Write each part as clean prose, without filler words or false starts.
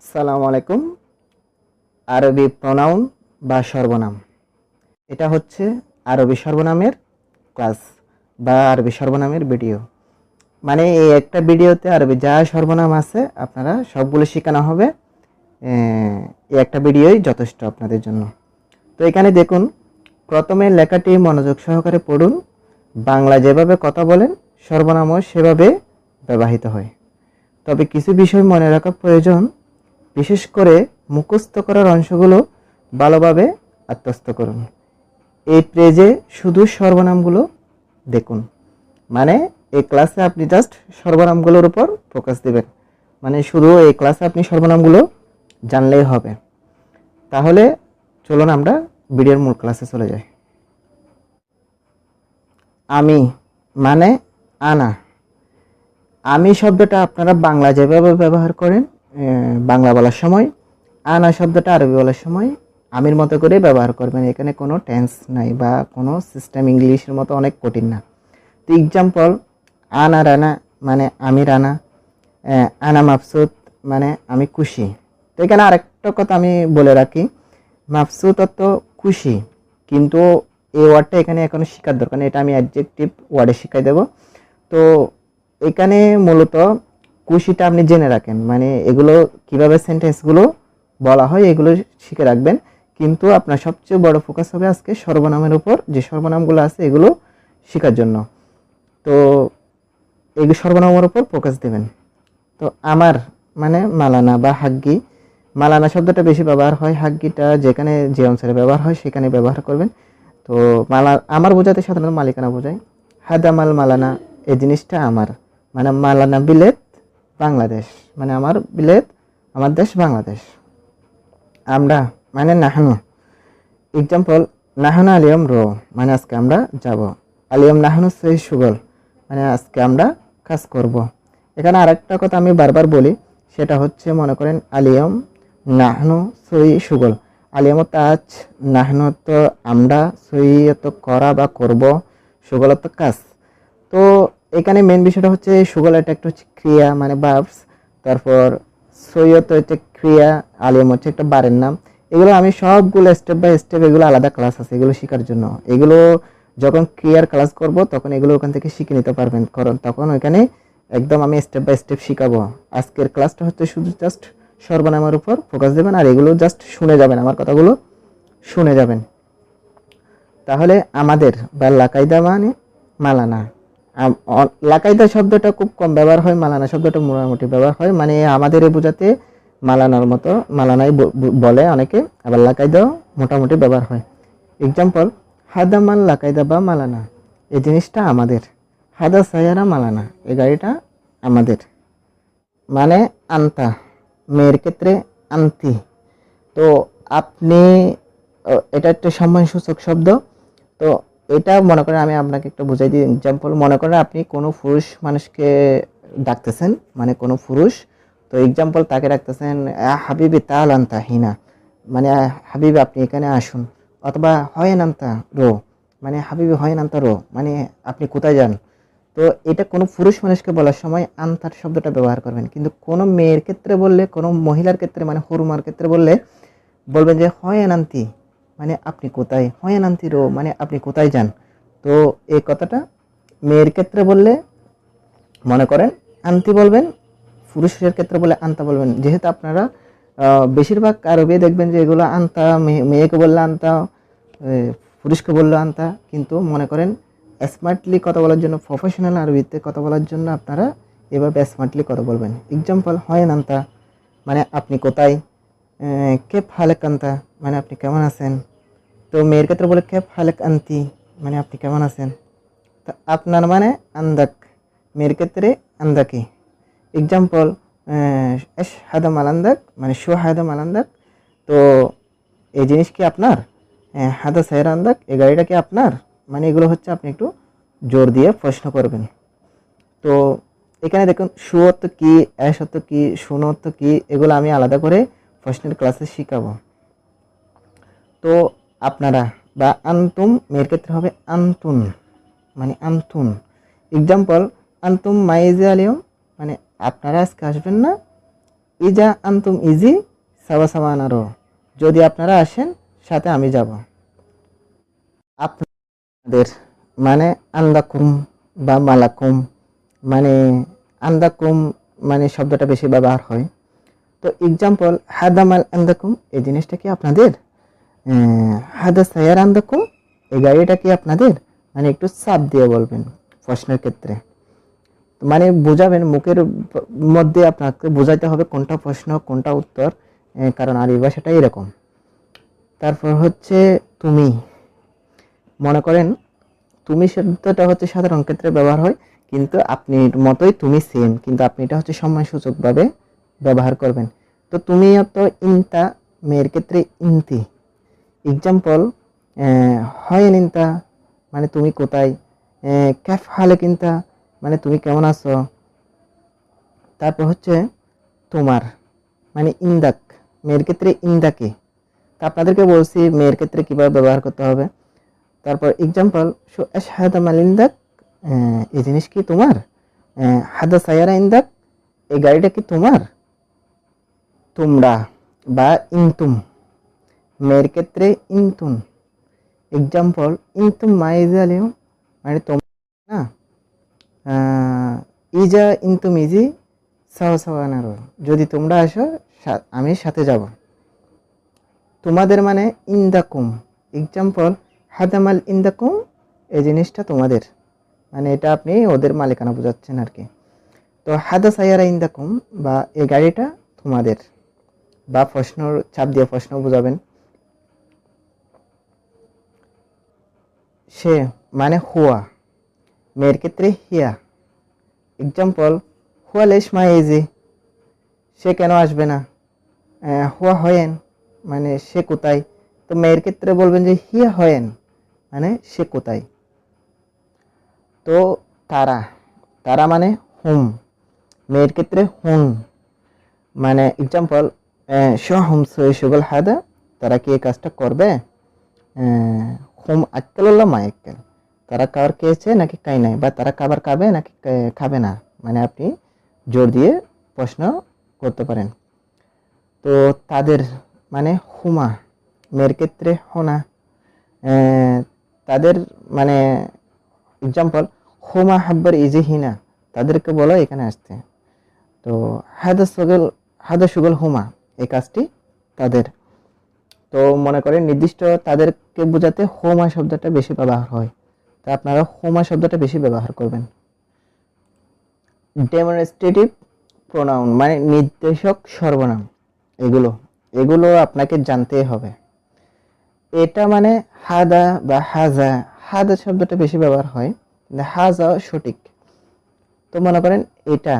আসসালামু আলাইকুম। আরবি প্রনাউন বা সর্বনাম, এটা হচ্ছে আরবি সর্বনামের ক্লাস বা আরবি সর্বনামের ভিডিও। মানে এই একটা ভিডিওতে আরবি যা সর্বনাম আছে আপনারা সবগুলো শেখানো হবে। এই একটা ভিডিওই যথেষ্ট আপনাদের জন্য। তো এখানে দেখুন, প্রথমে লেখাটি মনোযোগ সহকারে পড়ুন। বাংলা যেভাবে কথা বলেন সর্বনামও সেভাবে ব্যবহৃত হয়, তবে কিছু বিষয় মনে রাখা প্রয়োজন। বিশেষ করে মুখস্থ করার অংশগুলো ভালোভাবে আত্মস্থ করুন। এই পেজে শুধু সর্বনামগুলো দেখুন, মানে এই ক্লাসে আপনি জাস্ট সর্বনামগুলোর উপর ফোকাস দিবেন, মানে শুধু এই ক্লাসে আপনি সর্বনামগুলো জানলেই হবে। তাহলে চলুন আমরা ভিডিওর মূল ক্লাসে চলে যাই। আমি মানে আনা। আমি শব্দটা আপনারা বাংলা যেভাবে ব্যবহার করেন বাংলা বলার সময়, আনা শব্দটা আরবি বলার সময় আমির মতো করে ব্যবহার করবেন। এখানে কোনো টেন্স নাই বা কোনো সিস্টেম ইংলিশের মতো অনেক কঠিন না। তো এক্সাম্পল, আনা রানা মানে আমি রানা, আনা মাফসুদ মানে আমি খুশি। তো এখানে আরেকটা কথা আমি বলে রাখি, মাফসুদ অর্থ খুশি, কিন্তু এই ওয়ার্ডটা এখানে এখনো শেখার দরকার নেই, এটা আমি অ্যাডজেক্টিভ ওয়ার্ডে শিখাই দেব। তো এখানে মূলত খুশিটা আপনি জেনে রাখেন, মানে এগুলো কিভাবে সেন্টেন্সগুলো বলা হয় এগুলো শিখে রাখবেন। কিন্তু আপনার সবচেয়ে বড় ফোকাস হবে আজকে সর্বনামের উপর, যে সর্বনামগুলো আছে এগুলো শেখার জন্য। তো এই সর্বনামের উপর ফোকাস দেবেন। তো আমার মানে মালানা বা হাগ্গি। মালানা শব্দটা বেশি ব্যবহার হয়, হাগ্গিটা যেখানে যে অঞ্চলে ব্যবহার হয় সেখানে ব্যবহার করবেন। তো আমার বোঝাতে সাধারণত মালিকানা বোঝায়। হাদামাল মালানা, এই জিনিসটা আমার, মানে মালানা বিলেত বাংলাদেশ, মানে আমার বিলেত আমার দেশ বাংলাদেশ। আমরা মানে নাহানু। এক্সাম্পল, নাহানু আলিয়ম রো মানে আজকে আমরা যাব। আলিয়ম নাহানু সেই সুগল মানে আজকে আমরা কাজ করব। এখানে আরেকটা কথা আমি বারবার বলি, সেটা হচ্ছে মনে করেন আলিয়ম নাহানু সই সুগল। আলিয়ম তাজ, নাহানু তো আমরা, সই তো করা বা করব, সুগল তো কাজ। তো এখানে মেন বিষয়টা হচ্ছে সুগল, এটা একটা হচ্ছে ক্রিয়া মানে ভার্বস, তারপর সৈয়দ হচ্ছে ক্রিয়া, আলিম হচ্ছে একটা বারের নাম। এগুলো আমি সবগুলো স্টেপ বাই স্টেপ, এগুলো আলাদা ক্লাস আছে এগুলো শেখার জন্য। এগুলো যখন ক্রিয়ার ক্লাস করব তখন এগুলো ওখান থেকে শিখে নিতে পারবেন, কারণ তখন ওইখানে একদম আমি স্টেপ বাই স্টেপ শিখাবো। আজকের ক্লাসটা হচ্ছে শুধু জাস্ট সর্বনামের উপর ফোকাস দেবেন, আর এগুলো জাস্ট শুনে যাবেন, আমার কথাগুলো শুনে যাবেন। তাহলে আমাদের বা লাকাইদা মানে মালানা। লাকাইদা শব্দটা খুব কম ব্যবহার হয়, মালানা শব্দটা মোটামুটি ব্যবহার হয়, মানে আমাদের বোঝাতে মালানার মতো মালানাই বলে অনেকে, আবার লাকাইদাও মোটামুটি ব্যবহার হয়। এক্সাম্পল, হাদামান লাকাইদা বা মালানা, এই জিনিসটা আমাদের। হাদা সায়ারা মালানা, এই গাড়িটা আমাদের। মানে আন্তা, মেয়ের ক্ষেত্রে আন্তি। তো আপনি এটা একটা সম্মানসূচক শব্দ। তো এটা মনে করেন আমি আপনাকে একটা বুঝাই দিই এক্সাম্পল। মনে করেন আপনি কোনো পুরুষ মানুষকে ডাকতেছেন, মানে কোনো পুরুষ, তো এক্সাম্পল তাকে ডাকতেছেন হাবিবি তাল আন্তা হিনা, মানে হাবিবি আপনি এখানে আসুন। অথবা হয়েন আন্তা রো, মানে হাবিবি হয়েন আন্তা রো, মানে আপনি কোথায় যান। তো এটা কোনো পুরুষ মানুষকে বলার সময় আন্তার শব্দটা ব্যবহার করবেন, কিন্তু কোনো মেয়ের ক্ষেত্রে বললে, কোনো মহিলার ক্ষেত্রে মানে হরুমার ক্ষেত্রে বললে বলবেন যে হয়েন আন্তি, মানে আপনি কোথায়, হয়েন আন্তি রো মানে আপনি কোথায় যান। তো এই কথাটা মেয়ের ক্ষেত্রে বললে মনে করেন আন্তি বলবেন, পুরুষের ক্ষেত্রে বলে আন্তা বলবেন। যেহেতু আপনারা বেশিরভাগ আরবে দেখবেন যে এগুলো আন্তা, মেয়েকে বললে আন্তা, পুরুষকে বললে আন্তা, কিন্তু মনে করেন স্মার্টলি কথা বলার জন্য, প্রফেশনাল আরবিতে কথা বলার জন্য আপনারা এভাবে স্মার্টলি কথা বলবেন। এক্সাম্পল, হয়েন আন্তা মানে আপনি কোথায়, কেপ হালেক আন্তা মানে আপনি কেমন আছেন। তো মেয়ের ক্ষেত্রে বলে কেপ হালেক আন্তি মানে আপনি কেমন আছেন। তো আপনার মানে আন্দাক, মেয়ের ক্ষেত্রে আন্দাকি। এক্সাম্পল, এস হাদা মালান্দাক মানে শো হাদা মালান্দাক, তো এই জিনিস কি আপনার, হাদা সাহের আন্দাক এই গাড়িটা কি আপনার, মানে এগুলো হচ্ছে আপনি একটু জোর দিয়ে প্রশ্ন করবেন। তো এখানে দেখুন শু অর্থ কী, অ্যাশ অর্থ কী, শুন অর্থ কী, এগুলো আমি আলাদা করে প্রশ্নের ক্লাসে শিখাবো। তো আপনারা বা আন্তুম, মেয়ের ক্ষেত্রে হবে আন্তুন, মানে আন্তুন। এক্সাম্পল, আন্তুম মাইজে আলিয়ম মানে আপনারা আজকে আসবেন না, ইজা আনতুম ইজি সাওয়া সাওয়ান আরো, যদি আপনারা আসেন সাথে আমি যাব। আপনাদের মানে আন্দাকুম বা মালাকুম, মানে আন্দাকুম মানে শব্দটা বেশি ব্যবহার হয়। তো এক্সাম্পল হাদামাল আন্দাকুম, এই জিনিসটা কি আপনাদের? হাদা সায়ার আন্দাকুম, এই গাড়িটা কি আপনাদের? মানে একটু চাপ দিয়ে বলবেন প্রশ্নের ক্ষেত্রে, মানে বোঝাবেন মুখের মধ্যে আপনাকে বোঝাইতে হবে কোনটা প্রশ্ন কোনটা উত্তর, কারণ আরবি ভাষাটা এরকম। তারপর হচ্ছে তুমি, মনে করেন তুমি শব্দটা হচ্ছে সাধারণ ক্ষেত্রে ব্যবহার হয়, কিন্তু আপনি মতোই তুমি সেম, কিন্তু আপনি এটা হচ্ছে সম্মানসূচকভাবে ব্যবহার করবেন। তো তুমি তো ইনতা, মেয়ের ক্ষেত্রে ইনতি। এক্সাম্পল হয় ইনতা মানে তুমি কোথায়, ক্যাফ হালে কিনতা মানে তুমি কেমন আছো। তারপর হচ্ছে তোমার মানে ইন্দাক, মেয়ের ক্ষেত্রে ইন্দাকে। তা আপনাদেরকে বলছি মেয়ের ক্ষেত্রে কিভাবে ব্যবহার করতে হবে। তারপর এক্সাম্পল শো আশহাদা মাল ইন্দাক, এই জিনিস কি তোমার? হাদা সায়ারা ইন্দাক, এই গাড়িটা কি তোমার? তোমরা বা ইনতুম, মেয়ের ক্ষেত্রে ইনতুন। এক্সাম্পল ইনতুম মাইজালিও, মানে তোমরা না, ইজা ইনতুম ইজি সাওয়া সাওয়ানারো, যদি তোমরা আসো আমি সাথে যাব। তোমাদের মানে ইন্দাকুম। এক্সাম্পল হাদামাল ইন্দাকুম, এই জিনিসটা তোমাদের, মানে এটা আপনি ওদের মালিকানা বোঝাচ্ছেন আর কি। তো হাদা সায়ারা ইন্দাকুম বা এই গাড়িটা তোমাদের, বা প্রশ্ন চাপ দিয়ে প্রশ্ন বোঝাবেন। সে মানে হুয়া, মেয়ের ক্ষেত্রে হিয়া। এক্সাম্পল হুয়া লেশ মাইজি, সে কেন আসবে না। হুয়া হয়েন মানে সে কোথায়, তো মেয়ের ক্ষেত্রে বলবেন যে হিয়া হয়েন, মানে সে কোথায়। তো তারা, তারা মানে হুম, মেয়ের ক্ষেত্রে হুম, মানে এক্সাম্পল হুম সুগল হাদা, তারা কি এই কাজটা করবে। হুম আক্কেল্লা মা আক্কেল, তারা খাবার খেয়েছে নাকি খায় নাই, বা তারা খাবার খাবে নাকি খাবে না, মানে আপনি জোর দিয়ে প্রশ্ন করতে পারেন। তো তাদের মানে হুমা, মেয়ের ক্ষেত্রে হোনা, তাদের মানে এক্সাম্পল হুমা হাব্বার ইজি হিনা, তাদেরকে বলো এখানে আসতে। তো হাদা সুগল হুমা, এই কাজটি তাদের। তো মনে করেন নির্দিষ্ট তাদেরকে বোঝাতে হোমা শব্দটা বেশি ব্যবহার হয়, তা আপনারা হোমা শব্দটা বেশি ব্যবহার করবেন। ডেমনস্ট্রেটিভ প্রোনাউন মানে নির্দেশক সর্বনাম, এগুলো এগুলো আপনাকে জানতে হবে। এটা মানে হাদা বা হাজা, হাদা শব্দটা বেশি ব্যবহার হয়, হাজা সঠিক। তো মনে করেন এটা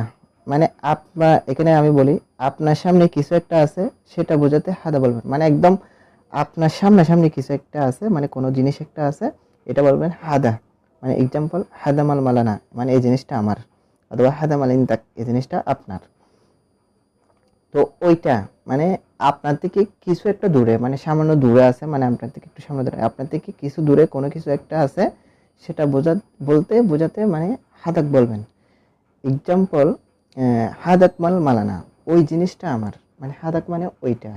মানে আপনার, এখানে আমি বলি আপনার সামনে কিছু একটা আছে, সেটা বোঝাতে হাদা বলবেন, মানে একদম আপনার সামনাসামনি কিছু একটা আছে, মানে কোনো জিনিস একটা আছে, এটা বলবেন হাদা। মানে এক্সাম্পল হাদা মাল মালানা, মানে এই জিনিসটা আমার, অথবা হাদা মাল ইনতাক, এই জিনিসটা আপনার। তো ওইটা মানে আপনার থেকে কিছু একটা দূরে, মানে সামান্য দূরে আছে, মানে আপনার থেকে একটু সামনে দূরে, আপনার থেকে কিছু দূরে কোনো কিছু একটা আছে, সেটা বোঝাতে মানে হাদাক বলবেন। এক্সাম্পল হাদাক মাল মালানা, ওই জিনিসটা আমার, মানে হাদাক মানে ওইটা,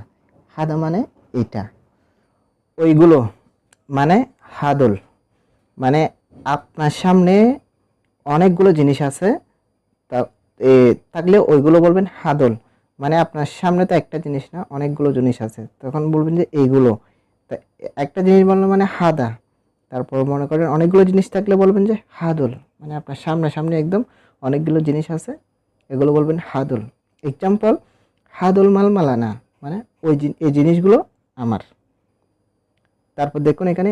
হাদা মানে এইটা। ওইগুলো মানে হাদল, মানে আপনার সামনে অনেকগুলো জিনিস আছে, তা থাকলে ওইগুলো বলবেন হাদল, মানে আপনার সামনে তো একটা জিনিস না, অনেকগুলো জিনিস আছে, তখন বলবেন যে এইগুলো। তা একটা জিনিস বললো মানে হাদা, তারপর মনে করেন অনেকগুলো জিনিস থাকলে বলবেন যে হাদল, মানে আপনার সামনে একদম অনেকগুলো জিনিস আছে, এগুলো বলবেন হাদল। এক্সাম্পল হাদল মাল মালানা, মানে এই জিনিসগুলো আমার। তারপর দেখুন এখানে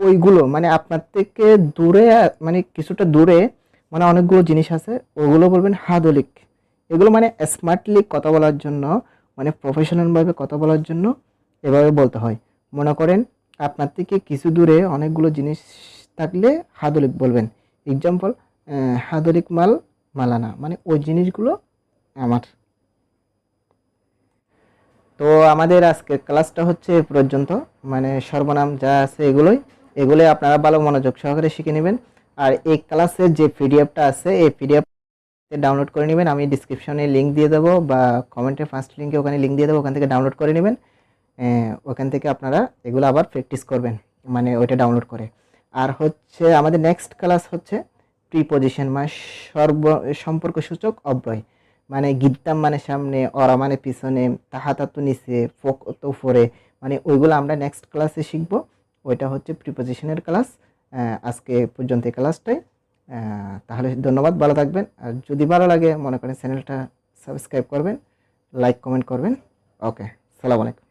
ওইগুলো মানে আপনার থেকে দূরে, মানে কিছুটা দূরে, মানে অনেকগুলো জিনিস আছে, ওগুলো বলবেন হাদলিক। এগুলো মানে স্মার্টলি কথা বলার জন্য, মানে প্রফেশনালভাবে কথা বলার জন্য এভাবে বলতে হয়। মনে করেন আপনার থেকে কিছু দূরে অনেকগুলো জিনিস থাকলে হাদলিক বলবেন। এক্সাম্পল হাদলিক মাল মালানা, মানে ওই জিনিসগুলো আমার। তো আমাদের আজকের ক্লাসটা হচ্ছে এ পর্যন্ত, মানে সর্বনাম যা আছে এগুলোই আপনারা ভালো মনোযোগ সহকারে শিখে নেবেন। আর এই ক্লাসের যে পিডিএফটা আছে, এই পিডিএফ ডাউনলোড করে নেবেন। আমি ডিসক্রিপশনে লিঙ্ক দিয়ে দেবো বা কমেন্টের ফার্স্ট লিঙ্কে ওখানে লিঙ্ক দিয়ে দেবো, ওখান থেকে ডাউনলোড করে নেবেন। ওখান থেকে আপনারা এগুলো আবার প্র্যাকটিস করবেন, মানে ওইটা ডাউনলোড করে। আর হচ্ছে আমাদের নেক্সট ক্লাস হচ্ছে প্রিপজিশন, মানে সম্পর্কসূচক অব্যয়, মানে গিদ্দাম মানে সামনে, অরা মানে পিছনে, তাহাতা তো নিচে, ফোক তো উপরে, মানে ওইগুলো আমরা নেক্সট ক্লাসে শিখব। ওইটা হচ্ছে প্রিপজিশনের ক্লাস। আজকে পর্যন্ত এই ক্লাসটাই। তাহলে ধন্যবাদ, ভালো থাকবেন। আর যদি ভালো লাগে মনে করেন চ্যানেলটা সাবস্ক্রাইব করবেন, লাইক কমেন্ট করবেন। ওকে, সালাম আলাইকুম।